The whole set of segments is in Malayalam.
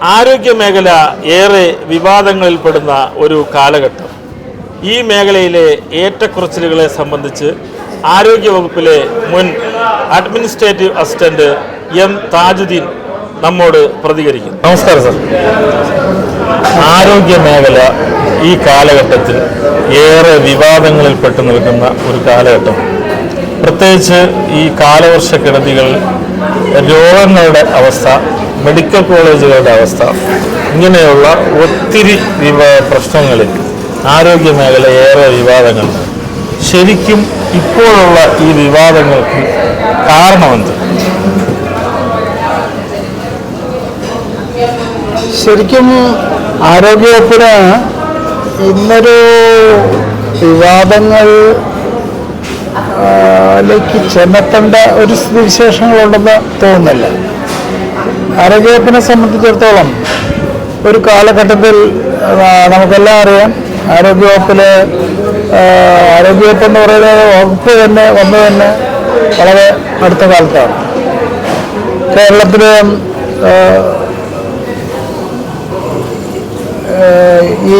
ആരോഗ്യ മേഖല ഏറെ വിവാദങ്ങളിൽപ്പെടുന്ന ഒരു കാലഘട്ടം. ഈ മേഖലയിലെ ഏറ്റക്കുറച്ചിലുകളെ സംബന്ധിച്ച് ആരോഗ്യവകുപ്പിലെ മുൻ അഡ്മിനിസ്ട്രേറ്റീവ് അസിസ്റ്റന്റ് എം താജുദ്ദീൻ നമ്മോട് പ്രതികരിക്കുന്നു. നമസ്കാരം സർ. ആരോഗ്യ മേഖല ഈ കാലഘട്ടത്തിൽ ഏറെ വിവാദങ്ങളിൽപ്പെട്ടു നിൽക്കുന്ന ഒരു കാലഘട്ടം. പ്രത്യേകിച്ച് ഈ കാലവർഷക്കെടുതികൾ, രോഗങ്ങളുടെ അവസ്ഥ, മെഡിക്കൽ കോളേജുകളുടെ അവസ്ഥ, ഇങ്ങനെയുള്ള ഒത്തിരി പ്രശ്നങ്ങളിൽ ആരോഗ്യ മേഖല ഏറെ വിവാദങ്ങളുണ്ട്. ശരിക്കും ഇപ്പോഴുള്ള ഈ വിവാദങ്ങൾക്ക് കാരണമെന്ത്? ശരിക്കും ആരോഗ്യവകുപ്പിന് ഇന്നൊരു വിവാദങ്ങളിലേക്ക് ചെന്നെത്തേണ്ട ഒരു സ്ഥിതിവിശേഷങ്ങളുണ്ടെന്ന് തോന്നുന്നില്ല. ആരോഗ്യവകുപ്പിനെ സംബന്ധിച്ചിടത്തോളം ഒരു കാലഘട്ടത്തിൽ നമുക്കെല്ലാം അറിയാം, ആരോഗ്യവകുപ്പിൽ ആരോഗ്യവകുപ്പ് എന്ന് പറയുന്ന വകുപ്പ് തന്നെ വന്നു തന്നെ വളരെ അടുത്ത കാലത്താണ്. കേരളത്തിൽ ഈ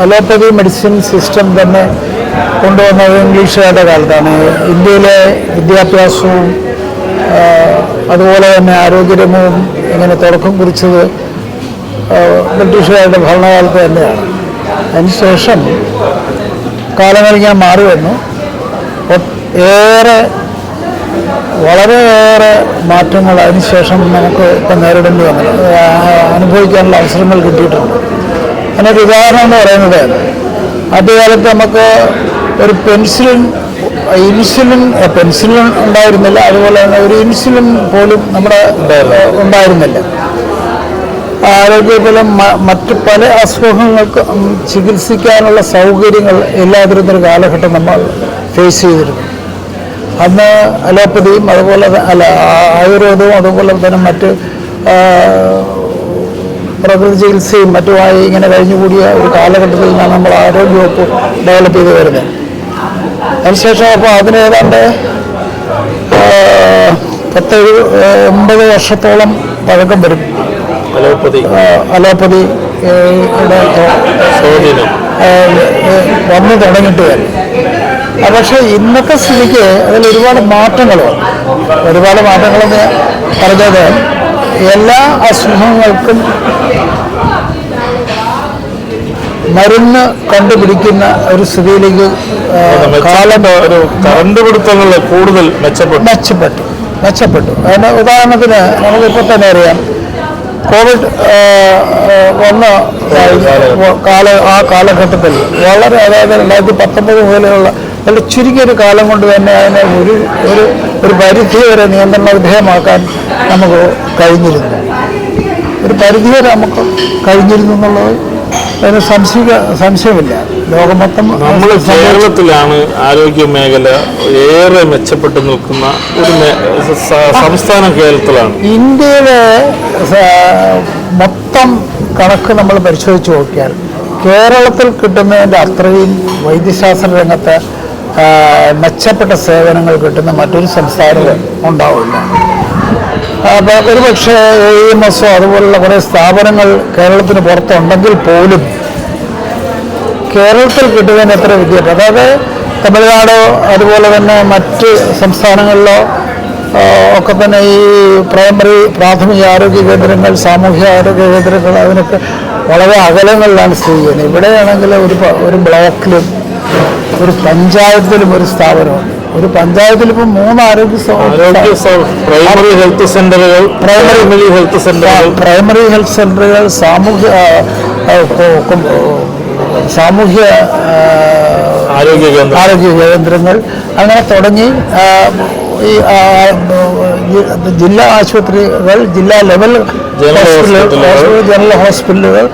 അലോപ്പതി മെഡിസിൻ സിസ്റ്റം തന്നെ കൊണ്ടുവന്നത് ഇംഗ്ലീഷുകാരുടെ കാലത്താണ്. ഇന്ത്യയിലെ വിദ്യാഭ്യാസവും അതുപോലെ തന്നെ ആരോഗ്യരംഗവും ഇങ്ങനെ തുടക്കം കുറിച്ചത് ബ്രിട്ടീഷുകാരുടെ ഭരണകാലത്ത് തന്നെയാണ്. അതിനുശേഷം കാലങ്ങൾ ഞാൻ മാറി വന്നു. വളരെയേറെ മാറ്റങ്ങൾ അതിനുശേഷം നമുക്ക് ഇപ്പം നേരിടേണ്ടി വന്നു, അനുഭവിക്കാനുള്ള അവസരങ്ങൾ കിട്ടിയിട്ടുണ്ട്. അതിനൊരു ഉദാഹരണം എന്ന് പറയുന്നത്, ആദ്യകാലത്ത് നമുക്ക് ഒരു പെൻസിലിൻ ഉണ്ടായിരുന്നില്ല. അതുപോലെ തന്നെ ഒരു ഇൻസുലിൻ പോലും നമ്മുടെ ഉണ്ടായിരുന്നില്ല. ആരോഗ്യത്തിലും മറ്റ് പല അസുഖങ്ങൾക്ക് ചികിത്സിക്കാനുള്ള സൗകര്യങ്ങൾ ഇല്ലാതിരുന്നൊരു കാലഘട്ടം നമ്മൾ ഫേസ് ചെയ്തിരുന്നു. അന്ന് അലോപ്പതിയും അതുപോലെ ആയുർവേദവും അതുപോലെ തന്നെ മറ്റ് പ്രകൃതി ചികിത്സയും മറ്റുമായി ഇങ്ങനെ കഴിഞ്ഞുകൂടിയ ഒരു കാലഘട്ടത്തിൽ നിന്നാണ് നമ്മൾ ആരോഗ്യവകുപ്പ് ഡെവലപ്പ് ചെയ്ത് വരുന്നത്. അതിനുശേഷം അപ്പോൾ അതിന് ഏതാണ്ട് 80 വർഷത്തോളം പഴക്കം വരും അലോപ്പതിയുടെ സ്വാധീനം വന്നു തുടങ്ങിയിട്ട് വരും. പക്ഷേ ഇന്നത്തെ സ്ഥിതിക്ക് അതിൽ ഒരുപാട് മാറ്റങ്ങളെന്ന് പറഞ്ഞത്, എല്ലാ അസുഖങ്ങൾക്കും മരുന്ന് കണ്ടുപിടിക്കുന്ന ഒരു സ്ഥിതിയിലേക്ക് കണ്ടുപിടുത്തങ്ങൾ കൂടുതൽ മെച്ചപ്പെട്ടു. അതിന് ഉദാഹരണത്തിന് നമുക്കിപ്പോൾ തന്നെ അറിയാം, കോവിഡ് വന്ന ആ കാലഘട്ടത്തിൽ വളരെ, അതായത് 2019 മുതലുള്ള വളരെ ചുരുങ്ങിയൊരു കാലം കൊണ്ട് തന്നെ അതിനെ ഒരു പരിധി വരെ നിയന്ത്രണ വിധേയമാക്കാൻ നമുക്ക് കഴിഞ്ഞിരുന്നു. എന്നുള്ളത് അതിന് സംശയമില്ല. ലോകം മൊത്തം നമ്മൾ കേരളത്തിലാണ് ആരോഗ്യ മേഖല ഏറെ മെച്ചപ്പെട്ടു നിൽക്കുന്ന ഒരു സംസ്ഥാനം കേരളത്തിലാണ്. ഇന്ത്യയിലെ മൊത്തം കണക്ക് നമ്മൾ പരിശോധിച്ച് നോക്കിയാൽ കേരളത്തിൽ കിട്ടുന്നതിൻ്റെ അത്രയും വൈദ്യശാസ്ത്ര രംഗത്ത് മെച്ചപ്പെട്ട സേവനങ്ങൾ കിട്ടുന്ന മറ്റൊരു സംസ്ഥാനവും ഉണ്ടാവില്ല. അപ്പോൾ ഒരുപക്ഷെ AIMS അതുപോലുള്ള കുറേ സ്ഥാപനങ്ങൾ കേരളത്തിന് പുറത്തുണ്ടെങ്കിൽ പോലും കേരളത്തിൽ കിട്ടുന്നതിന് എത്ര വിദ്യാഭ്യാസം, അതായത് തമിഴ്നാടോ അതുപോലെ തന്നെ മറ്റ് സംസ്ഥാനങ്ങളിലോ ഒക്കെ തന്നെ ഈ പ്രാഥമിക ആരോഗ്യ കേന്ദ്രങ്ങൾ, സാമൂഹ്യ ആരോഗ്യ കേന്ദ്രങ്ങൾ, അതിനൊക്കെ വളരെ അകലങ്ങളിലാണ് സ്ഥിതി ചെയ്യുന്നത്. ഇവിടെയാണെങ്കിൽ ഒരു ബ്ലോക്കിലും ഒരു പഞ്ചായത്തിലും ഒരു സ്ഥാപനമുണ്ട്. ഒരു പഞ്ചായത്തിൽ ഇപ്പം 3 പ്രൈമറി ഹെൽത്ത് സെന്ററുകൾ, സാമൂഹ്യ ആരോഗ്യ കേന്ദ്രങ്ങൾ, അങ്ങനെ തുടങ്ങി ഈ ജില്ലാ ആശുപത്രികൾ, ജില്ലാ ലെവൽ ജനറൽ ഹോസ്പിറ്റലുകൾ,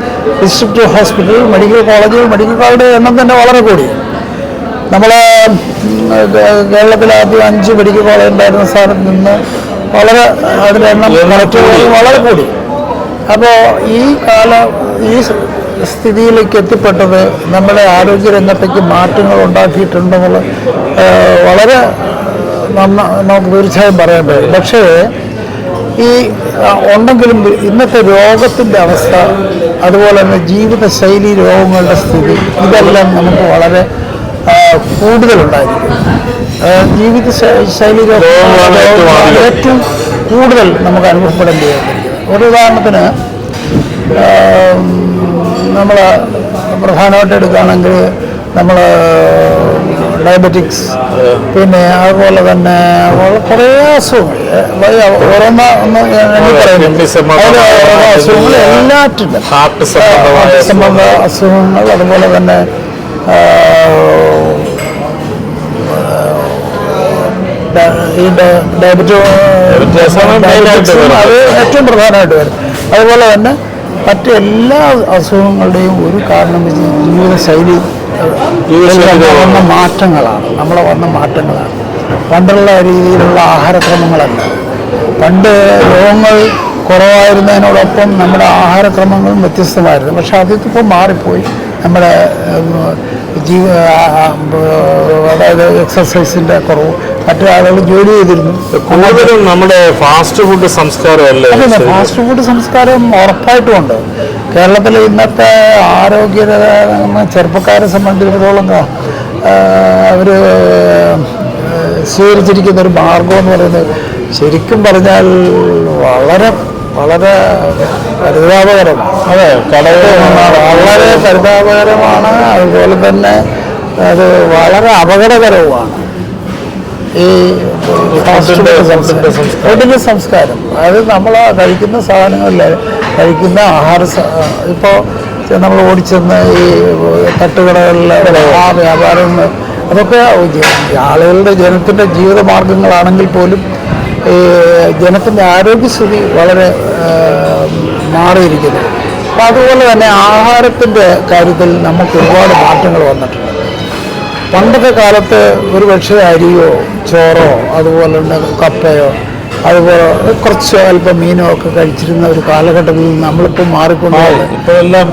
ഡിസ്ട്രിക്ട് ഹോസ്പിറ്റലുകൾ, മെഡിക്കൽ കോളേജുകളുടെ എണ്ണം തന്നെ വളരെ കൂടി. നമ്മൾ കേരളത്തിൽ ആദ്യം 5 മെഡിക്കൽ കോളേജ് ഉണ്ടായിരുന്ന സ്ഥാനത്ത് നിന്ന് അതിൻ്റെ എണ്ണം വളരെ കൂടി. അപ്പോൾ ഈ സ്ഥിതിയിലേക്ക് എത്തിപ്പെട്ടത് നമ്മുടെ ആരോഗ്യരംഗത്തേക്ക് മാറ്റങ്ങൾ ഉണ്ടാക്കിയിട്ടുണ്ടെന്നുള്ള വളരെ നമുക്ക് തീർച്ചയായും പറയേണ്ടത്. പക്ഷേ ഈ ഉണ്ടെങ്കിലും ഇന്നത്തെ രോഗത്തിൻ്റെ അവസ്ഥ, അതുപോലെ തന്നെ ജീവിതശൈലി രോഗങ്ങളുടെ സ്ഥിതി, ഇതെല്ലാം നമുക്ക് വളരെ കൂടുതലുണ്ടായിരിക്കും. ജീവിതശൈലി രോഗങ്ങളാണ് ഏറ്റവും കൂടുതൽ നമുക്ക് അനുഭവപ്പെടേണ്ടി വന്നിരിക്കുന്നത്. ഒരു ഉദാഹരണത്തിന് നമ്മൾ പ്രധാനമായിട്ട് എടുക്കുകയാണെങ്കിൽ നമ്മൾ ഡയബറ്റിക്സ്, പിന്നെ അതുപോലെ തന്നെ കുറേ അസുഖങ്ങൾ ഓരോന്ന് പറയുന്നുണ്ട്. അസുഖങ്ങൾ എല്ലാറ്റിനും ഹാർട്ട് സംബന്ധ അസുഖങ്ങൾ, അതുപോലെ തന്നെ ഈ ഡയബറ്റിസ് അത് ഏറ്റവും പ്രധാനമായിട്ട് വരും. അതുപോലെ തന്നെ മറ്റെല്ലാ അസുഖങ്ങളുടെയും ഒരു കാരണം ജീവിതശൈലി വന്ന മാറ്റങ്ങളാണ്. നമ്മളെ വന്ന മാറ്റങ്ങളാണ്. പണ്ടുള്ള രീതിയിലുള്ള ആഹാരക്രമങ്ങളല്ല. പണ്ട് രോഗങ്ങൾ കുറവായിരുന്നതിനോടൊപ്പം നമ്മുടെ ആഹാരക്രമങ്ങളും വ്യത്യസ്തമായിരുന്നു. പക്ഷെ അതിപ്പോൾ മാറിപ്പോയി. നമ്മുടെ അതായത് എക്സസൈസിൻ്റെ കുറവ്, മറ്റു ആളുകൾ ജോലി ചെയ്തിരുന്നു. കൂടുതലും നമ്മുടെ ഫാസ്റ്റ് ഫുഡ് സംസ്കാരമല്ലേ? ഫാസ്റ്റ് ഫുഡ് സംസ്കാരം ഉറപ്പായിട്ടുമുണ്ട്. കേരളത്തിൽ ഇന്നത്തെ ആരോഗ്യ ചെറുപ്പക്കാരെ സംബന്ധിച്ചിടത്തോളം അവർ സ്വീകരിച്ചിരിക്കുന്ന ഒരു മാർഗം എന്ന് പറയുന്നത് ശരിക്കും പറഞ്ഞാൽ വളരെ വളരെ പരിതാപകരമാണ്. അതെ, വളരെ പരിതാപകരമാണ്. അതുപോലെ തന്നെ അത് വളരെ അപകടകരവുമാണ്. ഈ ഫുഡിൻ്റെ സംസ്കാരം, അത് നമ്മൾ കഴിക്കുന്ന സാധനങ്ങളിൽ കഴിക്കുന്ന ഇപ്പോൾ നമ്മൾ ഓടിച്ചെന്ന് ഈ തട്ടുകടകളിലെ ആ വ്യാപാരങ്ങൾ, അതൊക്കെ ആളുകളുടെ ജനത്തിൻ്റെ ജീവിതമാർഗങ്ങളാണെങ്കിൽ പോലും ഈ ജനത്തിൻ്റെ ആരോഗ്യസ്ഥിതി വളരെ മാറിയിരിക്കുന്നു. അപ്പോൾ അതുപോലെ തന്നെ ആഹാരത്തിൻ്റെ കാര്യത്തിൽ നമുക്ക് ഒരുപാട് മാറ്റങ്ങൾ വന്നിട്ടുണ്ട്. പണ്ടത്തെ കാലത്ത് ഒരു പക്ഷേ അരിയോ ചോറോ അതുപോലെ തന്നെ കപ്പയോ അതുപോലെ കുറച്ച് അല്പം മീനോ ഒക്കെ കഴിച്ചിരുന്ന ഒരു കാലഘട്ടത്തിൽ നിന്ന് നമ്മളിപ്പോൾ മാറിക്കൊണ്ടാണ്. ഇപ്പോൾ എല്ലാം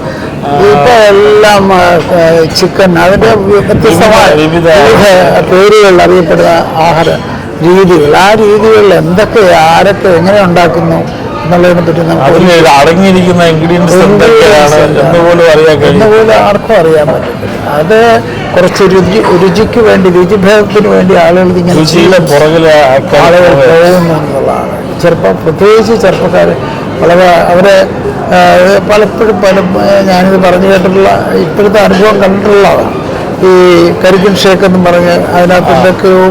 ചിക്കൻ, അതിൻ്റെ വ്യത്യസ്തമായ വിവിധ പേരുകളിൽ അറിയപ്പെടുന്ന ആഹാര രീതികൾ, ആ രീതികളിൽ എന്തൊക്കെ ആരൊക്കെ എങ്ങനെ ഉണ്ടാക്കുന്നു എന്നുള്ളതിനെ പറ്റി നമുക്ക് അടങ്ങിയിരിക്കുന്ന ഇൻഗ്രീഡിയൻസ് എന്നുപോലും ആർക്കും അറിയാൻ പറ്റില്ല. അത് കുറച്ച് രുചിക്ക് വേണ്ടി, രുചിഭേദത്തിന് വേണ്ടി ആളുകൾ ഇങ്ങനെ ആളുകൾ പോകുന്നു എന്നുള്ളതാണ്. പ്രത്യേകിച്ച് ചെറുപ്പക്കാർ വളരെ അവരെ പലപ്പോഴും ഞാനിത് പറഞ്ഞു കേട്ടിട്ടുള്ള, ഇപ്പോഴത്തെ അനുഭവം കണ്ടിട്ടുള്ളതാണ്. ഈ കരിക്കിൻ ഷേക്ക് എന്നും പറഞ്ഞ് അതിനകത്ത് എന്തൊക്കെയോ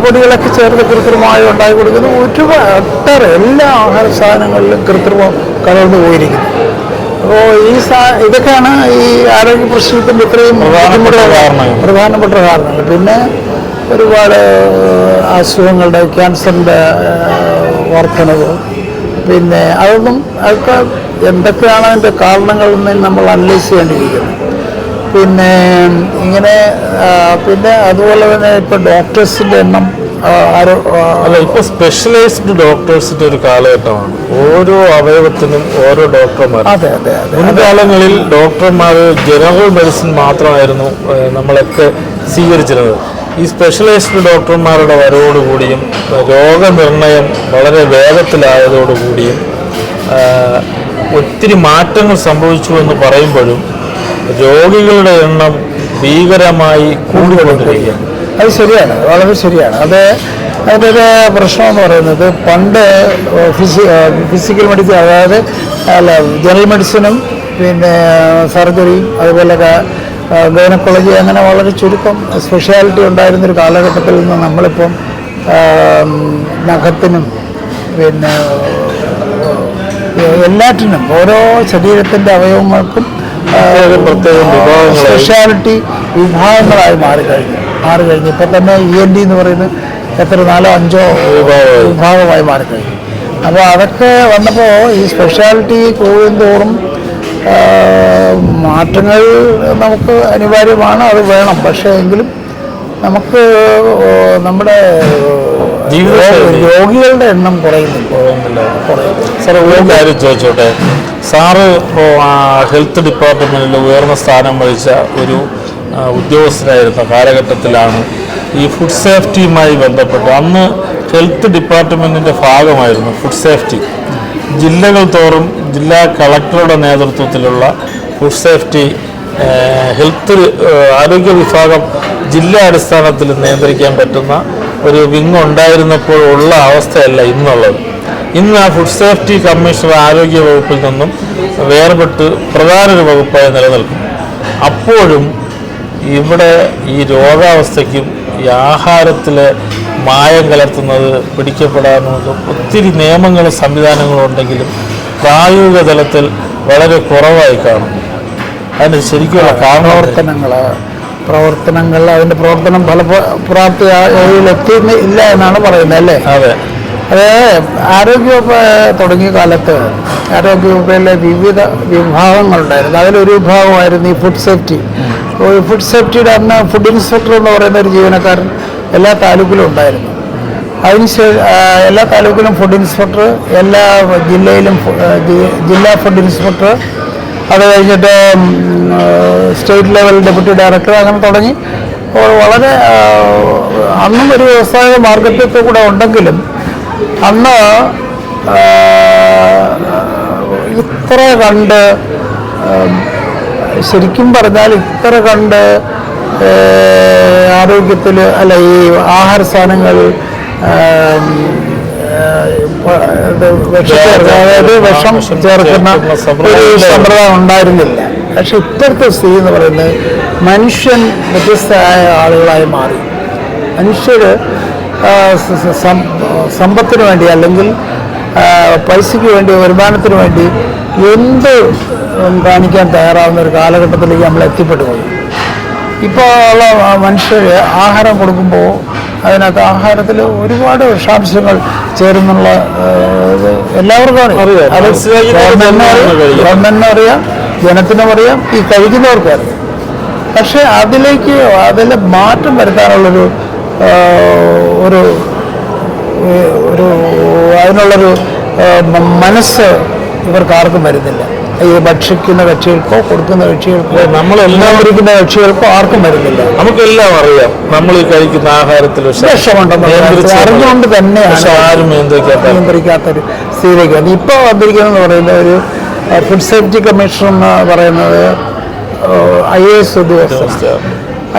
പൊടികളൊക്കെ ചേർത്ത് കൃത്രിമമായി ഉണ്ടാക്കി കൊടുക്കുന്ന ഒട്ടേറെ എല്ലാ ആഹാര സാധനങ്ങളിലും കൃത്രിമം കലർന്നു പോയിരിക്കുന്നു. അപ്പോൾ ഇതൊക്കെയാണ് ഈ ആരോഗ്യ പ്രശ്നത്തിൻ്റെ ഇത്രയും പ്രധാനപ്പെട്ട കാരണങ്ങൾ. പിന്നെ ഒരുപാട് അസുഖങ്ങളുടെ, ക്യാൻസറിൻ്റെ വർധനവ്, പിന്നെ അതൊക്കെ എന്തൊക്കെയാണ് അതിൻ്റെ കാരണങ്ങളെന്ന് നമ്മൾ അനലൈസ് ചെയ്യേണ്ടിയിരിക്കുന്നു. പിന്നെ ഇങ്ങനെ പിന്നെ അതുപോലെ തന്നെ ഇപ്പോൾ ഡോക്ടേഴ്സിൻ്റെ എണ്ണം ഇപ്പോൾ സ്പെഷ്യലൈസ്ഡ് ഡോക്ടേഴ്സിൻ്റെ ഒരു കാലഘട്ടമാണ്. ഓരോ അവയവത്തിനും ഓരോ ഡോക്ടർമാർ. മുൻകാലങ്ങളിൽ ഡോക്ടർമാർ ജനറൽ മെഡിസിൻ മാത്രമായിരുന്നു നമ്മളൊക്കെ സ്വീകരിച്ചിരുന്നത്. ഈ സ്പെഷ്യലൈസ്ഡ് ഡോക്ടർമാരുടെ വരവോടുകൂടിയും രോഗനിർണയം വളരെ വേഗത്തിലായതോടുകൂടിയും ഒത്തിരി മാറ്റങ്ങൾ സംഭവിച്ചു എന്ന് പറയുമ്പോഴും രോഗികളുടെ എണ്ണം ഭീകരമായി കൂടിക്കൊണ്ടിരിക്കുകയാണ്. അത് ശരിയാണ്, വളരെ ശരിയാണ്. അതിൻ്റെ പ്രശ്നമെന്ന് പറയുന്നത് പണ്ട് ഫിസിക്കൽ മെഡിസിൻ, അതായത് ജനറൽ മെഡിസിനും പിന്നെ സർജറി, അതുപോലെ ഗൈനക്കോളജി, അങ്ങനെ വളരെ ചുരുക്കം സ്പെഷ്യാലിറ്റി ഉണ്ടായിരുന്നൊരു കാലഘട്ടത്തിൽ നിന്ന് നമ്മളിപ്പം നഖത്തിനും പിന്നെ എല്ലാറ്റിനും ഓരോ ശരീരത്തിൻ്റെ അവയവങ്ങൾക്കും സ്പെഷ്യാലിറ്റി വിഭാഗങ്ങളായി മാറിക്കഴിഞ്ഞു. ഇപ്പം തന്നെ ENT എന്ന് പറയുന്നത് 4-5 വിഭാഗമായി മാറിക്കഴിഞ്ഞു. അപ്പോൾ അതൊക്കെ വന്നപ്പോൾ ഈ സ്പെഷ്യാലിറ്റി കൂടുന്തോറും മാറ്റങ്ങൾ നമുക്ക് അനിവാര്യമാണ്, അത് വേണം. പക്ഷേ എങ്കിലും നമുക്ക് നമ്മുടെ രോഗികളുടെ എണ്ണം കുറയുന്നില്ല. സാർ, ഒരു കാര്യം ചോദിച്ചോട്ടെ. സാറ് ഇപ്പോൾ ഹെൽത്ത് ഡിപ്പാർട്ട്മെൻറ്റിൽ ഉയർന്ന സ്ഥാനം വഹിച്ച ഒരു ഉദ്യോഗസ്ഥനായിരുന്ന കാലഘട്ടത്തിലാണ് ഈ ഫുഡ് സേഫ്റ്റിയുമായി ബന്ധപ്പെട്ട് അന്ന് ഹെൽത്ത് ഡിപ്പാർട്ട്മെൻറ്റിൻ്റെ ഭാഗമായിരുന്നു ഫുഡ് സേഫ്റ്റി. ജില്ലകൾ തോറും ജില്ലാ കളക്ടറുടെ നേതൃത്വത്തിലുള്ള ഫുഡ് സേഫ്റ്റി ഹെൽത്ത് ആരോഗ്യ വിഭാഗം ജില്ലാ അടിസ്ഥാനത്തിൽ നിയന്ത്രിക്കാൻ പറ്റുന്ന ഒരു വിങ് ഉണ്ടായിരുന്നപ്പോൾ ഉള്ള അവസ്ഥയല്ല ഇന്നുള്ളത്. ഇന്ന് ആ ഫുഡ് സേഫ്റ്റി കമ്മീഷണർ ആരോഗ്യ വകുപ്പിൽ നിന്നും വേർപെട്ട് പ്രധാന ഒരു വകുപ്പായി നിലനിൽക്കും. അപ്പോഴും ഇവിടെ ഈ രോഗാവസ്ഥയ്ക്കും ഈ ആഹാരത്തിലെ മായം കലർത്തുന്നത് പിടിക്കപ്പെടാനും ഒത്തിരി നിയമങ്ങളും സംവിധാനങ്ങളും ഉണ്ടെങ്കിലും പ്രായോഗിക തലത്തിൽ വളരെ കുറവായി കാണും. അതിന് ശരിക്കുള്ള പ്രവർത്തനങ്ങൾ അതിൻ്റെ പ്രവർത്തനം ഫലപ്രാപ്തിയിലെത്തിയില്ല എന്നാണ് പറയുന്നത് അല്ലേ? അതെ. അത് ആരോഗ്യവകുപ്പ് തുടങ്ങിയ കാലത്ത് ആരോഗ്യവകുപ്പിലെ വിവിധ വിഭാഗങ്ങളുണ്ടായിരുന്നു. അതിലൊരു വിഭാഗമായിരുന്നു ഈ ഫുഡ് സേഫ്റ്റി. ഫുഡ് സേഫ്റ്റിയുടെ അന്ന് ഫുഡ് ഇൻസ്പെക്ടർ എന്ന് പറയുന്ന ഒരു ജീവനക്കാരൻ എല്ലാ താലൂക്കിലും ഉണ്ടായിരുന്നു. എല്ലാ താലൂക്കിലും ഫുഡ് ഇൻസ്പെക്ടർ, എല്ലാ ജില്ലയിലും ജില്ലാ ഫുഡ് ഇൻസ്പെക്ടർ, അത് കഴിഞ്ഞിട്ട് സ്റ്റേറ്റ് ലെവൽ ഡെപ്യൂട്ടി ഡയറക്ടർ, അങ്ങനെ തുടങ്ങി വളരെ അന്നും ഒരു വ്യവസായ മാർക്കറ്റൊക്കെ കൂടെ ഉണ്ടെങ്കിലും അന്ന് ഇത്ര കണ്ട് ശരിക്കും പറഞ്ഞാൽ ഇത്ര കണ്ട് ആരോഗ്യത്തിൽ അല്ല ഈ ആഹാര സാധനങ്ങൾ വിഷം ചേർക്കുന്ന ഒരു സമ്പ്രദായം ഉണ്ടായിരുന്നില്ല. പക്ഷെ ഇപ്പോഴത്തെ സ്ഥിതി എന്ന് പറയുന്നത് മനുഷ്യൻ വ്യത്യസ്തമായ ആളുകളായി മാറി. മനുഷ്യർ സമ്പത്തിന് വേണ്ടി അല്ലെങ്കിൽ പൈസയ്ക്ക് വേണ്ടി വരുമാനത്തിന് വേണ്ടി എന്ത് കാണിക്കാൻ തയ്യാറാവുന്ന ഒരു കാലഘട്ടത്തിലേക്ക് നമ്മൾ എത്തിപ്പെട്ടു പോയി. ഇപ്പോൾ ഉള്ള മനുഷ്യർ ആഹാരം കൊടുക്കുമ്പോൾ അതിനകത്ത് ആഹാരത്തിൽ ഒരുപാട് വിഷാംശങ്ങൾ ചേരുന്നുള്ള എല്ലാവർക്കും അറിയാം. അത് ഗവൺമെന്റിനും അറിയാം, ജനത്തിനും അറിയാം, ഈ കഴിക്കുന്നവർക്കും അറിയാം. പക്ഷെ അതിൽ മാറ്റം വരുത്താനുള്ളൊരു ഒരു അതിനുള്ളൊരു മനസ്സ് ഇവർക്ക് ആർക്കും വരുന്നില്ല. ഈ ഭക്ഷിക്കുന്ന കക്ഷികൾക്കോ കൊടുക്കുന്ന കക്ഷികൾക്കോ നമ്മളെല്ലാം ഇരിക്കുന്ന കക്ഷികൾക്കോ ആർക്കും വരുന്നില്ല. നമുക്കെല്ലാം അറിയാം നമ്മൾ ഈ കഴിക്കുന്ന ആഹാരത്തിൽ വിഷമുണ്ടെന്ന് അറിഞ്ഞുകൊണ്ട് തന്നെയാണ് ആരും നിയന്ത്രിക്കാത്തൊരു സ്ഥിതിയിലേക്ക്. ഇപ്പോൾ വന്നിരിക്കുന്നതെന്ന് പറയുന്ന ഒരു ഫുഡ് സേഫ്റ്റി കമ്മീഷൻ എന്ന് പറയുന്നത് IAS ഉദ്യോഗസ്ഥർ.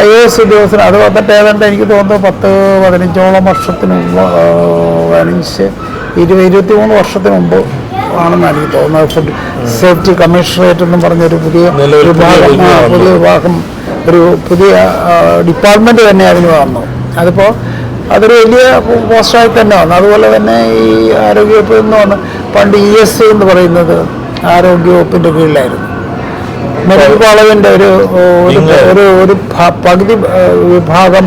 IAS ഉദ്യോഗസ്ഥർ അത് വന്നിട്ട് ഏതാണ്ട് എനിക്ക് തോന്നുന്നു 10-15 വർഷത്തിന് മുമ്പ് 23 വർഷത്തിന് മുമ്പ് ആണെന്നാണ് എനിക്ക് തോന്നുന്നത്. ഫുഡ് സേഫ്റ്റി കമ്മീഷണറേറ്റ് എന്നും പറഞ്ഞൊരു പുതിയ വിഭാഗം ഒരു പുതിയ ഡിപ്പാർട്ട്മെൻറ്റ് തന്നെ അതിന് വന്നു. അതിപ്പോൾ അതൊരു വലിയ പോസ്റ്റായി തന്നെ വന്നു. അതുപോലെ തന്നെ ഈ ആരോഗ്യവകുപ്പിൽ നിന്ന് വന്ന് പണ്ട് ESI എന്ന് പറയുന്നത് ആരോഗ്യവകുപ്പിൻ്റെ കീഴിലായിരുന്നു. മെഡിക്കൽ കോളേജിൻ്റെ ഒരു പകുതി വിഭാഗം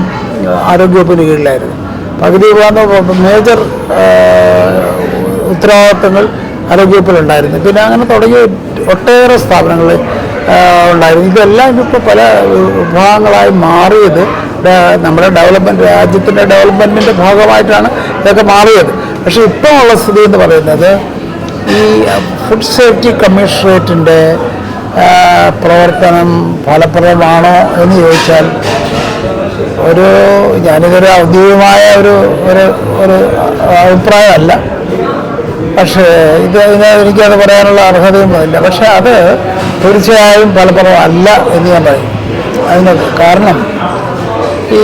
ആരോഗ്യവകുപ്പിൻ്റെ കീഴിലായിരുന്നു. പകുതി വിഭാഗം മേജർ ഉത്തരവാദിത്തങ്ങൾ ആരോഗ്യവകുപ്പിലുണ്ടായിരുന്നു. പിന്നെ അങ്ങനെ തുടങ്ങിയ ഒട്ടേറെ സ്ഥാപനങ്ങൾ ഉണ്ടായിരുന്നു. ഇതെല്ലാം ഇപ്പോൾ പല വിഭാഗങ്ങളായി മാറിയത് നമ്മുടെ രാജ്യത്തിൻ്റെ ഡെവലപ്മെൻറ്റിൻ്റെ ഭാഗമായിട്ടാണ് ഇതൊക്കെ മാറിയത്. പക്ഷേ ഇപ്പോൾ ഉള്ള സ്ഥിതി എന്ന് പറയുന്നത് ഈ ഫുഡ് സേഫ്റ്റി കമ്മീഷണറേറ്റിൻ്റെ പ്രവർത്തനം ഫലപ്രദമാണോ എന്ന് ചോദിച്ചാൽ ഞാനിതൊരു ഔദ്യോഗികമായ ഒരു അഭിപ്രായമല്ല. പക്ഷേ എനിക്കത് പറയാനുള്ള അർഹതയൊന്നുമില്ല. പക്ഷെ അത് തീർച്ചയായും ഫലപ്രദമല്ല എന്ന് ഞാൻ പറയും. അതിന് കാരണം ഈ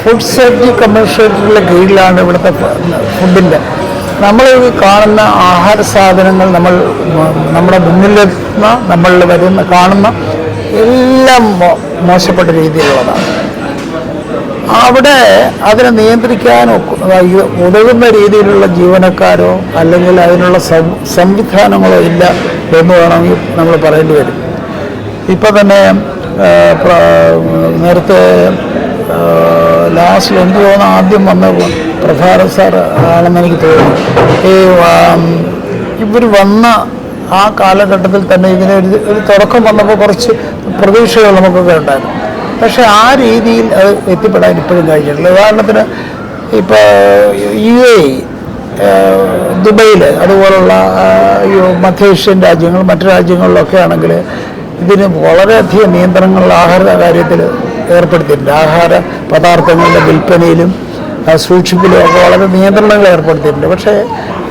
ഫുഡ് സേഫ്റ്റി കമ്മീഷണറേറ്റിൻ്റെ കീഴിലാണ് ഇവിടുത്തെ ഫുഡിൻ്റെ നമ്മൾ കാണുന്ന ആഹാര സാധനങ്ങൾ നമ്മുടെ മുന്നിലെത്തുന്ന നമ്മളിൽ കാണുന്ന എല്ലാം മോശപ്പെട്ട രീതിയിലുള്ളതാണ്. അവിടെ അതിനെ നിയന്ത്രിക്കാൻ ഉതകുന്ന രീതിയിലുള്ള ജീവനക്കാരോ അല്ലെങ്കിൽ അതിനുള്ള സംവിധാനങ്ങളോ ഇല്ല എന്ന് വേണമെങ്കിൽ നമ്മൾ പറയേണ്ടി വരും. ഇപ്പം തന്നെ നേരത്തെ ലാസ്റ്റിൽ എനിക്ക് തോന്നുന്നു ആദ്യം വന്ന പ്രഭാകരൻ സാർ ആണെന്ന് എനിക്ക് തോന്നുന്നു. ഇവർ വന്ന ആ കാലഘട്ടത്തിൽ തന്നെ ഒരു തുടക്കം വന്നപ്പോൾ കുറച്ച് പ്രതീക്ഷകൾ നമുക്കൊക്കെ ഉണ്ടായിരുന്നു. പക്ഷേ ആ രീതിയിൽ അത് എത്തിപ്പെടാൻ ഇപ്പോഴും കഴിഞ്ഞിട്ടില്ല. ഉദാഹരണത്തിന് ഇപ്പോൾ UAE, ദുബൈയിൽ അതുപോലുള്ള മധ്യേഷ്യൻ രാജ്യങ്ങൾ മറ്റു രാജ്യങ്ങളിലൊക്കെ ആണെങ്കിൽ ഇതിന് വളരെയധികം നിയന്ത്രണങ്ങൾ ആഹാര കാര്യത്തിൽ ഏർപ്പെടുത്തിയിട്ടുണ്ട്. ആഹാര പദാർത്ഥങ്ങളുടെ വിൽപ്പനയിലും സൂക്ഷിപ്പിലും ഒക്കെ വളരെ നിയന്ത്രണങ്ങൾ ഏർപ്പെടുത്തിയിട്ടുണ്ട്. പക്ഷേ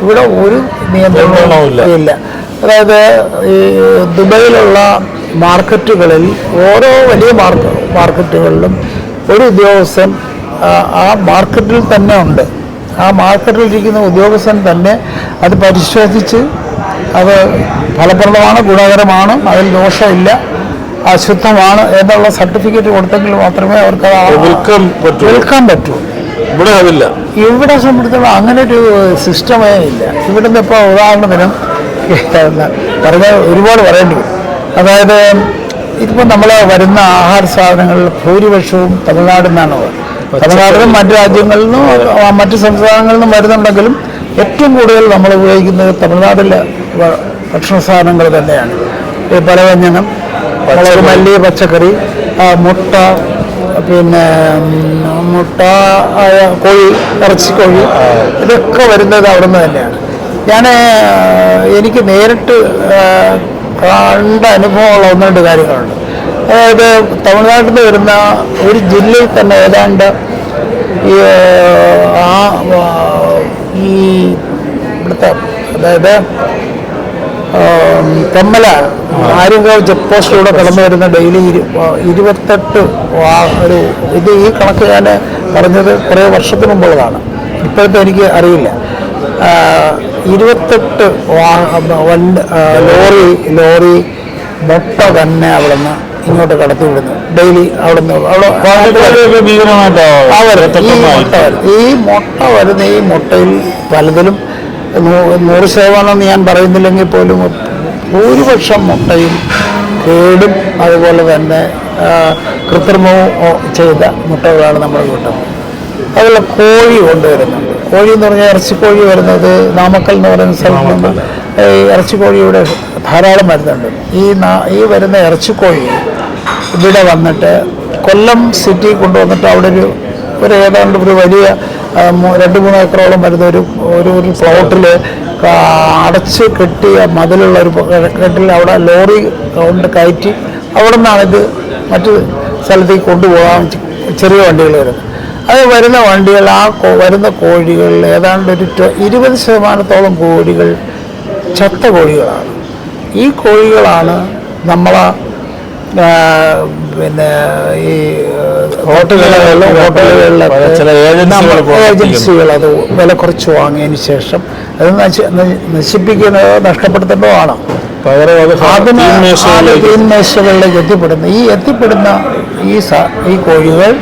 ഇവിടെ ഒരു നിയന്ത്രണവും ഇല്ല. അതായത് ഈ ദുബൈയിലുള്ള മാർക്കറ്റുകളിൽ ഓരോ വലിയ മാർക്കറ്റുകളിലും ഒരു ഉദ്യോഗസ്ഥൻ ആ മാർക്കറ്റിൽ തന്നെ ഉണ്ട്. ആ മാർക്കറ്റിലിരിക്കുന്ന ഉദ്യോഗസ്ഥൻ തന്നെ അത് പരിശോധിച്ച് അത് ഫലപ്രദമാണ്, ഗുണകരമാണ്, അതിൽ ദോഷമില്ല, അശുദ്ധമാണ് എന്നുള്ള സർട്ടിഫിക്കറ്റ് കൊടുത്തെങ്കിൽ മാത്രമേ അവർക്ക് വിൽക്കാൻ പറ്റൂ. ഇവിടെ സംബന്ധിച്ചിടത്തോളം അങ്ങനെ ഒരു സിസ്റ്റമേ ഇല്ല. ഇവിടുന്ന് ഇപ്പോൾ ഉദാഹരണത്തിന് പറഞ്ഞാൽ ഒരുപാട് പറയേണ്ടി വരും. അതായത് ഇതിപ്പോൾ നമ്മൾ വരുന്ന ആഹാര സാധനങ്ങളിൽ ഭൂരിപക്ഷവും തമിഴ്നാട്ടിൽ നിന്നാണ്. തമിഴ്നാട്ടിലും മറ്റു രാജ്യങ്ങളിൽ നിന്നും മറ്റു സംസ്ഥാനങ്ങളിൽ നിന്നും വരുന്നുണ്ടെങ്കിലും ഏറ്റവും കൂടുതൽ നമ്മൾ ഉപയോഗിക്കുന്നത് തമിഴ്നാട്ടിലെ ഭക്ഷണ സാധനങ്ങൾ തന്നെയാണ്. ഈ പലവ്യഞ്ജനം, മുളക്, മല്ലി, പച്ചക്കറി, മുട്ട, പിന്നെ കോഴി, ഇറച്ചിക്കോഴി, ഇതൊക്കെ വരുന്നത് അവിടെ നിന്ന് തന്നെയാണ്. എനിക്ക് നേരിട്ട് കണ്ട അനുഭവമുള്ള ഒന്ന് രണ്ട് കാര്യങ്ങളുണ്ട്. അതായത് തമിഴ്നാട്ടിൽ നിന്ന് വരുന്ന ഒരു ജില്ലയിൽ തന്നെ ഏതാണ്ട് ഈ ഇവിടുത്തെ അതായത് തെമ്മല ആര്യങ്കാവ് ചെക്ക് പോസ്റ്റിലൂടെ കടന്നു വരുന്ന ഡെയിലി 28 ഒരു ഇത് ഈ കണക്ക് ഞാൻ പറഞ്ഞത് കുറേ വർഷത്തിന് മുമ്പുള്ളതാണ്, ഇപ്പോഴത്തെ എനിക്ക് അറിയില്ല. 28 ലോറി മുട്ട തന്നെ അവിടെ നിന്ന് ഇങ്ങോട്ട് കടത്തി വിടുന്നു ഡെയിലി. അവിടെ ഈ മുട്ട വരുന്ന ഈ മുട്ടയിൽ പലതിലും 100% ഞാൻ പറയുന്നില്ലെങ്കിൽ പോലും ഭൂരിപക്ഷം മുട്ടയും കേടും അതുപോലെ തന്നെ കൃത്രിമവും ചെയ്ത മുട്ടകളാണ് നമ്മൾ കിട്ടുന്നത്. അതുപോലെ കോഴി കൊണ്ടുവരുന്നുണ്ട്. കോഴി എന്ന് പറഞ്ഞാൽ ഇറച്ചിക്കോഴി വരുന്നത് നാമക്കൽ എന്ന് പറയുന്ന സ്ഥലത്ത് നിന്ന് ഇറച്ചിക്കോഴി ഇവിടെ ധാരാളം വരുന്നുണ്ട്. ഈ വരുന്ന ഇറച്ചിക്കോഴി ഇവിടെ വന്നിട്ട് കൊല്ലം സിറ്റി കൊണ്ടുവന്നിട്ട് അവിടെ ഒരു ഏതാണ്ട് ഒരു വലിയ 2-3 ഏക്കറോളം വരുന്ന ഒരു പ്ലോട്ടിൽ അടച്ച് കെട്ടിയ മതിലുള്ള ഒരു കെട്ടിൽ അവിടെ ലോറി കൊണ്ട് കയറ്റി അവിടെ നിന്നാണിത് മറ്റു സ്ഥലത്തേക്ക് കൊണ്ടുപോകാൻ ചെറിയ വണ്ടികൾ വരുന്നത്. അത് വരുന്ന വണ്ടികൾ വരുന്ന കോഴികളിൽ ഏതാണ്ട് ഒരു 20% കോഴികൾ ചത്ത കോഴികളാണ്. ഈ കോഴികളാണ് നമ്മളെ പിന്നെ ഈ ഏജൻസികൾ അത് വില കുറച്ച് വാങ്ങിയതിന് ശേഷം അത് നശിപ്പിക്കുന്നതോ നഷ്ടപ്പെടുത്തേണ്ടതാണ്. തീന്മേശകളിലേക്ക് എത്തിപ്പെടുന്ന ഈ കോഴികൾ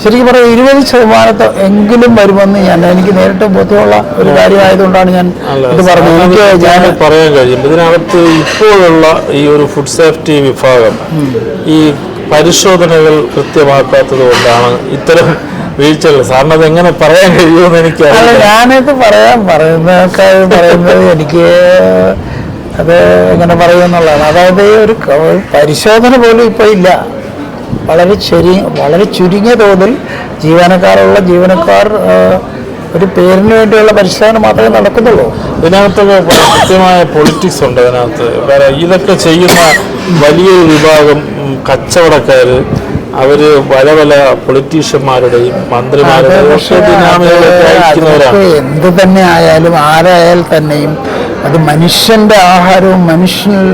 ശരിക്കും പറയാം 20% എങ്കിലും വരുമെന്ന് എനിക്ക് നേരിട്ട് ബോധ്യമുള്ള ഒരു കാര്യമായതുകൊണ്ടാണ് ഞാൻ ഇത് പറഞ്ഞത്. ഞാൻ പറയാൻ കഴിയും ഇതിനകത്ത് ഇപ്പോഴുള്ള ഈ ഒരു ഫുഡ് സേഫ്റ്റി വിഭാഗം ഈ പരിശോധനകൾ കൃത്യമാക്കാത്തത് കൊണ്ടാണ് ഇത്തരം വീഴ്ചകൾ. സാറിന് അത് എങ്ങനെ പറയാൻ കഴിയുമെന്ന് എനിക്കറിയില്ല. ഞാനിത് പറയുന്നത് എനിക്ക് അത് എങ്ങനെ പറയുമെന്നുള്ളതാണ്. അതായത് ഒരു പരിശോധന പോലും ഇപ്പോൾ ഇല്ല. വളരെ ചുരുങ്ങിയ തോതിൽ ജീവനക്കാർ ഒരു പേരിന് വേണ്ടിയുള്ള പരിശോധന മാത്രമേ നടക്കുന്നുള്ളൂ. ഇതിനകത്തൊക്കെ കൃത്യമായ പൊളിറ്റിക്സ് ഉണ്ട്. ഇതിനകത്ത് ഇതൊക്കെ ചെയ്യുന്ന വലിയൊരു വിഭാഗം കച്ചവടക്കാർ അവർ പല പൊളിറ്റീഷ്യന്മാരുടെയും മന്ത്രിമാരുടെയും എന്ത് തന്നെ ആയാലും ആരായാൽ തന്നെയും അത് മനുഷ്യന്റെ ആഹാരവും മനുഷ്യൻ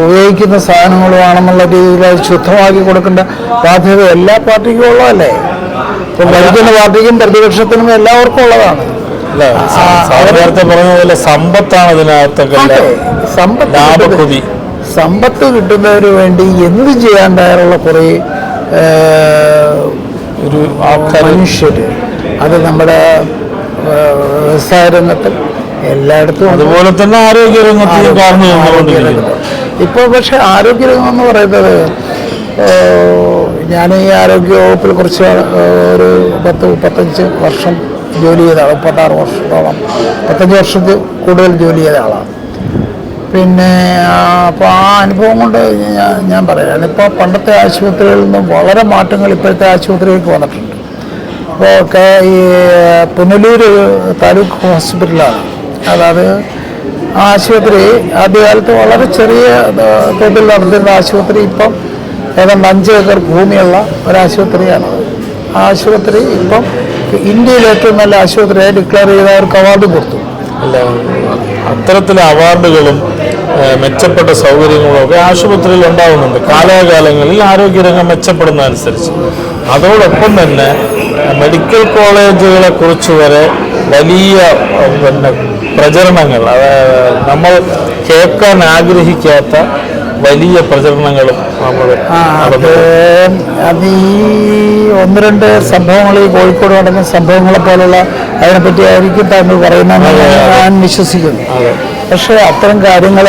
ഉപയോഗിക്കുന്ന സാധനങ്ങളുമാണെന്നുള്ള രീതിയിൽ അത് ശുദ്ധമാക്കി കൊടുക്കേണ്ട ബാധ്യത എല്ലാ പാർട്ടിക്കും ഉള്ളതല്ലേ. ഇപ്പം ഭരിക്കുന്ന പാർട്ടിക്കും പ്രതിപക്ഷത്തിനും എല്ലാവർക്കും ഉള്ളതാണ്. നേരത്തെ പറഞ്ഞ പോലെ സമ്പത്താണ് ഇതിനകത്തൊക്കെ. സമ്പത്ത് കിട്ടുന്നതിന് വേണ്ടി എന്ത് ചെയ്യാൻ തയ്യാറുള്ള കുറേ ഒരു മനുഷ്യർ അത് നമ്മുടെ വ്യവസായ രംഗത്തും എല്ലായിടത്തും, അതുപോലെ തന്നെ ആരോഗ്യരംഗത്തും. ഇപ്പോൾ പക്ഷെ ആരോഗ്യരംഗം എന്ന് പറയുന്നത് ഞാൻ ഈ ആരോഗ്യ വകുപ്പിൽ കുറച്ച് ഒരു 10-35 വർഷം ജോലി ചെയ്ത ആളാണ്. 36 വർഷത്തോളം 35 വർഷത്തിൽ കൂടുതൽ ജോലി ചെയ്ത ആളാണ്. പിന്നെ അപ്പോൾ ആ അനുഭവം കൊണ്ട് ഞാൻ പറയുകയാണ്. ഇപ്പോൾ പണ്ടത്തെ ആശുപത്രികളിൽ നിന്നും വളരെ മാറ്റങ്ങൾ ഇപ്പോഴത്തെ ആശുപത്രിയിലേക്ക് വന്നിട്ടുണ്ട്. അപ്പോൾ ഈ പുനലൂർ താലൂക്ക് ഹോസ്പിറ്റലാണ്. അതായത് ആ ആശുപത്രി ആദ്യകാലത്ത് വളരെ ചെറിയ തോതിൽ നടന്നിരുന്ന ആശുപത്രി ഇപ്പം ഏതാണ്ട് 5 ഏക്കർ ഭൂമിയുള്ള ഒരാശുപത്രിയാണ്. ആ ആശുപത്രി ഇപ്പം ഇന്ത്യയിലെ ഏറ്റവും നല്ല ആശുപത്രിയായി ഡിക്ലെയർ ചെയ്ത് അവർക്ക് അവാർഡ് കൊടുത്തു. അല്ല, അത്തരത്തിലെ അവാർഡുകളും മെച്ചപ്പെട്ട സൗകര്യങ്ങളും ഒക്കെ ആശുപത്രിയിൽ ഉണ്ടാവുന്നുണ്ട് കാലാകാലങ്ങളിൽ ആരോഗ്യരംഗം മെച്ചപ്പെടുന്നതനുസരിച്ച്. അതോടൊപ്പം തന്നെ മെഡിക്കൽ കോളേജുകളെ കുറിച്ച് വരെ വലിയ പ്രചരണങ്ങൾ, നമ്മൾ കേൾക്കാൻ ആഗ്രഹിക്കാത്ത വലിയ പ്രചരണങ്ങളും നമ്മൾ അത് ഈ 1-2 സംഭവങ്ങൾ, ഈ കോഴിക്കോട് നടന്ന സംഭവങ്ങളെ പോലുള്ള അതിനെപ്പറ്റി ആയിരിക്കും താങ്കൾ പറയുന്നതെന്ന് ഞാൻ വിശ്വസിക്കുന്നു. പക്ഷേ അത്തരം കാര്യങ്ങൾ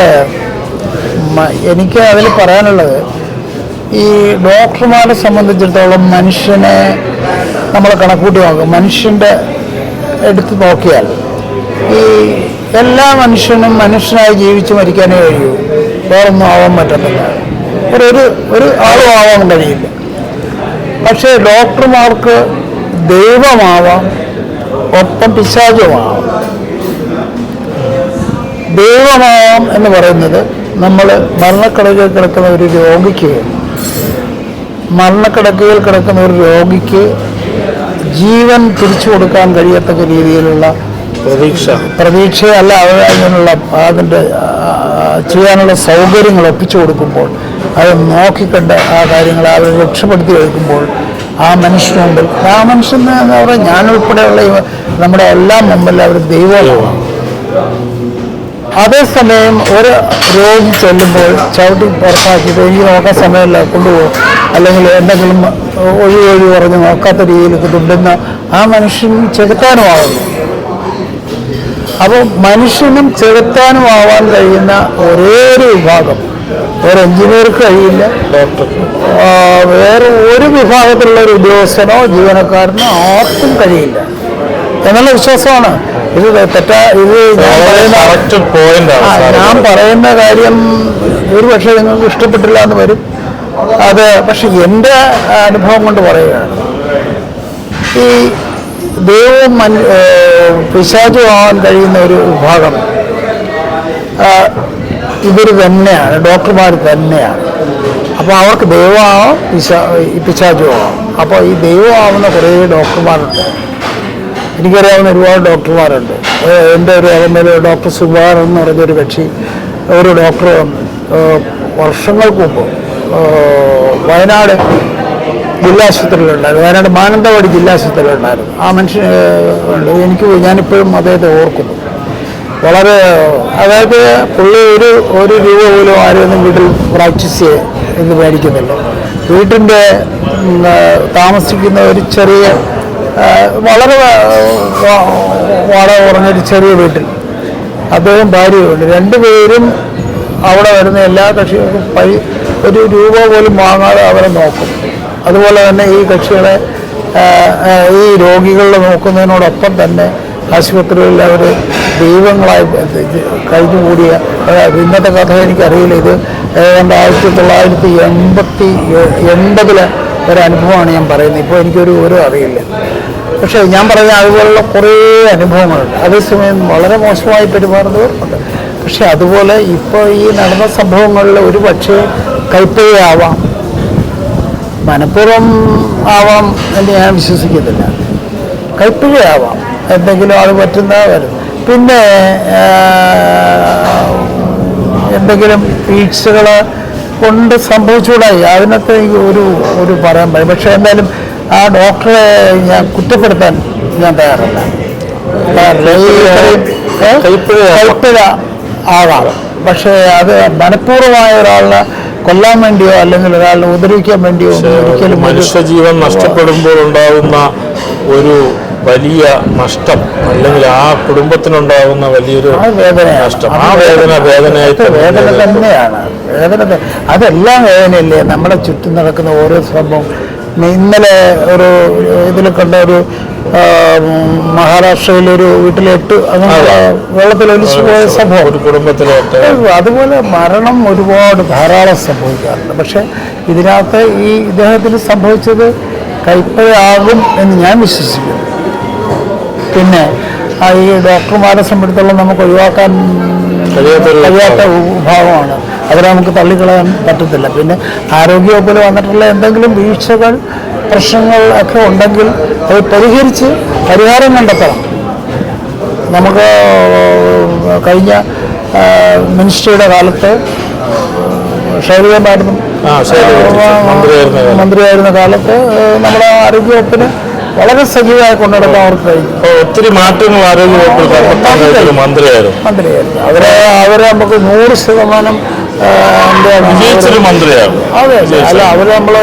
എനിക്ക് അതിൽ പറയാനുള്ളത്, ഈ ഡോക്ടർമാരെ സംബന്ധിച്ചിടത്തോളം മനുഷ്യനെ നമ്മൾ കണക്കൂട്ടി നോക്കും. മനുഷ്യൻ്റെ എടുത്ത് നോക്കിയാൽ ഈ എല്ലാ മനുഷ്യനും മനുഷ്യനായി ജീവിച്ച് മരിക്കാനേ കഴിയൂ, വേറൊന്നും ആവാൻ പറ്റത്തില്ല, ഒരു ആളും ആവാൻ കഴിയില്ല. പക്ഷേ ഡോക്ടർമാർക്ക് ദൈവമാവാം, ഒപ്പം പിശാചുമാവാം. ദൈവമാവാം എന്ന് പറയുന്നത്, നമ്മൾ മരണക്കിടക്കയിൽ കിടക്കുന്ന ഒരു രോഗിക്ക് ജീവൻ തിരിച്ചു കൊടുക്കാൻ കഴിയത്തക്ക രീതിയിലുള്ള പ്രതീക്ഷയല്ല, അതിനുള്ള അതിൻ്റെ ചെയ്യാനുള്ള സൗകര്യങ്ങൾ ഒപ്പിച്ചു കൊടുക്കുമ്പോൾ, അത് നോക്കിക്കണ്ട് ആ കാര്യങ്ങൾ അവർ രക്ഷപ്പെടുത്തി എടുക്കുമ്പോൾ ആ മനുഷ്യന് മുമ്പിൽ, ആ മനുഷ്യന് എന്താ പറയുക, ഞാനുൾപ്പെടെയുള്ള നമ്മുടെ എല്ലാം മുമ്പിൽ അവർ ദൈവമാണ്. അതേസമയം ഒരു രോഗി ചെല്ലുമ്പോൾ ചവിട്ടി പുറത്താക്കിയിട്ട് എനിക്ക് നോക്കാൻ സമയമില്ല, കൊണ്ടുപോകും, അല്ലെങ്കിൽ എന്തെങ്കിലും ഒഴി പറഞ്ഞ് നോക്കാത്ത രീതിയിൽ തുണ്ടുന്ന ആ മനുഷ്യൻ ചെകുത്താനുമാകുന്നു. അപ്പോൾ മനുഷ്യനും ചെകുത്താനുമാവാൻ കഴിയുന്ന ഒരേ ഒരു വിഭാഗം ഒരു എഞ്ചിനീയർക്ക് കഴിയില്ല, വേറെ ഒരു വിഭാഗത്തിലുള്ള ഒരു ഉദ്യോഗസ്ഥനോ ജീവനക്കാരനോ ആർക്കും കഴിയില്ല എന്നുള്ള വിശ്വാസമാണ്. ഇത് ഞാൻ പറയുന്ന കാര്യം ഒരുപക്ഷെ നിങ്ങൾക്ക് ഇഷ്ടപ്പെട്ടില്ല എന്ന് വരും. അത് പക്ഷെ എൻ്റെ അനുഭവം കൊണ്ട് പറയുകയാണ്, ഈ ദൈവവും പിശാചുമാവാൻ കഴിയുന്ന ഒരു വിഭാഗം ഇവർ തന്നെയാണ്, ഡോക്ടർമാർ തന്നെയാണ്. അപ്പോൾ അവർക്ക് ദൈവമാവാം, പിശാചുമാവാം. അപ്പോൾ ഈ ദൈവമാവുന്ന കുറേ ഡോക്ടർമാരുണ്ട്, എനിക്കറിയാവുന്ന ഒരുപാട് ഡോക്ടർമാരുണ്ട്. എൻ്റെ ഒരു അവൻ്റെ ഡോക്ടർ സുബാർ എന്ന് പറഞ്ഞൊരു കക്ഷി, ഒരു ഡോക്ടർ വർഷങ്ങൾക്ക് മുമ്പ് വയനാട് ജില്ലാശുപത്രിയിലുണ്ടായിരുന്നു, വയനാട് മാനന്തവാടി ജില്ലാശുപത്രിയിലുണ്ടായിരുന്നു. ആ മനുഷ്യൻ ഞാനിപ്പോഴും അദ്ദേഹത്തെ ഓർക്കുന്നു. വളരെ, അതായത് പുള്ളി ഒരു രൂപ പോലും ആരെയൊന്നും വീട്ടിൽ പ്രാക്ടീസ് എന്ന് മേടിക്കുന്നില്ല. വീട്ടിൻ്റെ താമസിക്കുന്ന ഒരു ചെറിയ, വളരെ വാടക കുറഞ്ഞൊരു ചെറിയ വീട്ടിൽ അദ്ദേഹം ഭാര്യയുണ്ട്. 2 പേരും അവിടെ വരുന്ന എല്ലാ കക്ഷികൾക്കും ഒരു രൂപ പോലും വാങ്ങാതെ അവരെ നോക്കും. അതുപോലെ തന്നെ ഈ കക്ഷികളെ, ഈ രോഗികളെ നോക്കുന്നതിനോടൊപ്പം തന്നെ ആശുപത്രികളിൽ അവർ ദൈവങ്ങളായി കഴിഞ്ഞുകൂടിയ, ഇന്നത്തെ കഥ എനിക്കറിയില്ല, ഇത് ഏതാണ്ട് 1980 ഒരനുഭവമാണ് ഞാൻ പറയുന്നത്. ഇപ്പോൾ എനിക്കൊരു അറിയില്ല. പക്ഷേ ഞാൻ പറഞ്ഞ അതുപോലുള്ള കുറേ അനുഭവങ്ങളുണ്ട്. അതേസമയം വളരെ മോശമായി പെരുമാറുന്നവരുണ്ട്. പക്ഷെ അതുപോലെ ഇപ്പോൾ ഈ നടന്ന സംഭവങ്ങളിൽ ഒരു പക്ഷേ കൈപ്പേയാവാം, മനഃപൂർവ്വം ആവാം എന്ന് ഞാൻ വിശ്വസിക്കുന്നില്ല. കൈപ്പിഴയാവാം, എന്തെങ്കിലും അത് പറ്റുന്ന വരും. പിന്നെ എന്തെങ്കിലും വീഴ്ചകൾ കൊണ്ട് സംഭവിച്ചുകൂടായി, അതിനകത്ത് എനിക്ക് ഒരു പറയാൻ പറയും. പക്ഷെ എന്തായാലും ആ ഡോക്ടറെ ഞാൻ കുറ്റപ്പെടുത്താൻ ഞാൻ തയ്യാറല്ല. കൈപ്പിഴ ആകാം, പക്ഷേ അത് മനഃപൂർവ്വമായ ഒരാളിനെ കൊല്ലാൻ വേണ്ടിയോ അല്ലെങ്കിൽ ഒരാളിനെ ഉപദ്രവിക്കാൻ വേണ്ടിയോ ഒരിക്കലും മനുഷ്യജീവൻ നഷ്ടപ്പെടുമ്പോൾ ഉണ്ടാകുന്ന ഒരു വലിയ നഷ്ടം, അല്ലെങ്കിൽ ആ കുടുംബത്തിനുണ്ടാകുന്ന വലിയൊരു നഷ്ടം, ആ വേദന തന്നെയാണ്. അതെല്ലാം വേദനയല്ലേ നമ്മുടെ ചുറ്റും നടക്കുന്ന ഓരോ സംഭവം. ഇന്നലെ ഒരു ഇതിൽ കണ്ട ഒരു മഹാരാഷ്ട്രയിലൊരു വീട്ടിലിട്ട് അങ്ങനെ വെള്ളത്തിലൊലിച്ചു പോയ സംഭവം, ഒരു കുടുംബത്തിലോട്ട്. അതുപോലെ മരണം ധാരാളം സംഭവിക്കാറുണ്ട്. പക്ഷെ ഇതിനകത്ത് ഈ ഇദ്ദേഹത്തിന് സംഭവിച്ചത് കൈപ്പഴയാകും എന്ന് ഞാൻ വിശ്വസിക്കുന്നു. പിന്നെ ഈ ഡോക്ടർമാരെ സംബന്ധിച്ചിടത്തോളം നമുക്ക് ഒഴിവാക്കാൻ കഴിയാത്ത വിഭാഗമാണ്, അവരെ നമുക്ക് തള്ളിക്കളയാൻ പറ്റത്തില്ല. പിന്നെ ആരോഗ്യവകുപ്പിൽ വന്നിട്ടുള്ള എന്തെങ്കിലും വീഴ്ചകൾ പ്രശ്നങ്ങളൊക്കെ ഉണ്ടെങ്കിൽ അത് പരിഹരിച്ച് പരിഹാരം കണ്ടെത്തണം. നമുക്ക് കഴിഞ്ഞ മിനിസ്ട്രിയുടെ കാലത്ത് ഷൈലജ മാഡം മന്ത്രിയായിരുന്ന കാലത്ത് നമ്മുടെ ആരോഗ്യവകുപ്പിന് വളരെ സജീവമായി കൊണ്ടുനടക്കാൻ അവർക്ക് കഴിഞ്ഞു. ഒത്തിരി മാറ്റങ്ങൾ ആരോഗ്യവകുപ്പിൽ മന്ത്രിയായിരുന്നു. അവരെ നമുക്ക് 100% മന്ത്രിയാണ്. അതെ, അല്ല അവരെ നമ്മൾ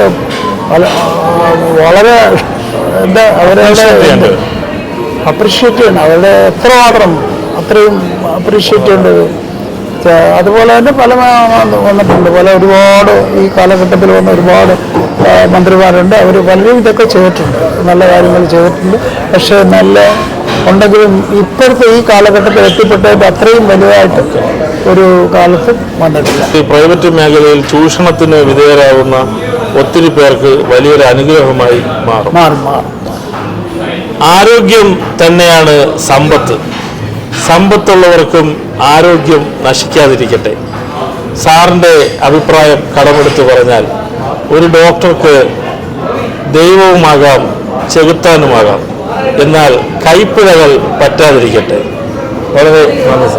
വളരെ അവരെ അപ്രീഷിയേറ്റ് ചെയ്യണം. അവരുടെ എത്രമാത്രം അത്രയും അപ്രീഷിയേറ്റ് ചെയ്യേണ്ടത്. അതുപോലെ തന്നെ പല വന്നിട്ടുണ്ട്, ഒരുപാട് ഈ കാലഘട്ടത്തിൽ വന്ന ഒരുപാട് മന്ത്രിമാരുണ്ട്. അവർ പലരും ഇതൊക്കെ ചെയ്തിട്ടുണ്ട്, നല്ല കാര്യങ്ങൾ ചെയ്തിട്ടുണ്ട്. പക്ഷേ ഉണ്ടെങ്കിലും ഇപ്പോഴത്തെ ഈ കാലഘട്ടത്തിൽ എത്തിപ്പെട്ടതിൻ്റെ അത്രയും വലുതായിട്ട് ഒരു കാലത്ത് വന്നിട്ടില്ല. ഈ പ്രൈവറ്റ് മേഖലയിൽ ചൂഷണത്തിന് വിധേയരാകുന്ന ഒത്തിരി പേർക്ക് വലിയൊരു അനുഗ്രഹമായി മാറും. ആരോഗ്യം തന്നെയാണ് സമ്പത്ത്. സമ്പത്തുള്ളവർക്കും ആരോഗ്യം നശിക്കാതിരിക്കട്ടെ. സാറിൻ്റെ അഭിപ്രായം കടമെടുത്ത് പറഞ്ഞാൽ ഒരു ഡോക്ടർക്ക് ദൈവവുമാകാം ചെകുത്താനുമാകാം, എന്നാൽ കൈപ്പിഴകൾ പറ്റാതിരിക്കട്ടെ. വളരെ നന്ദി.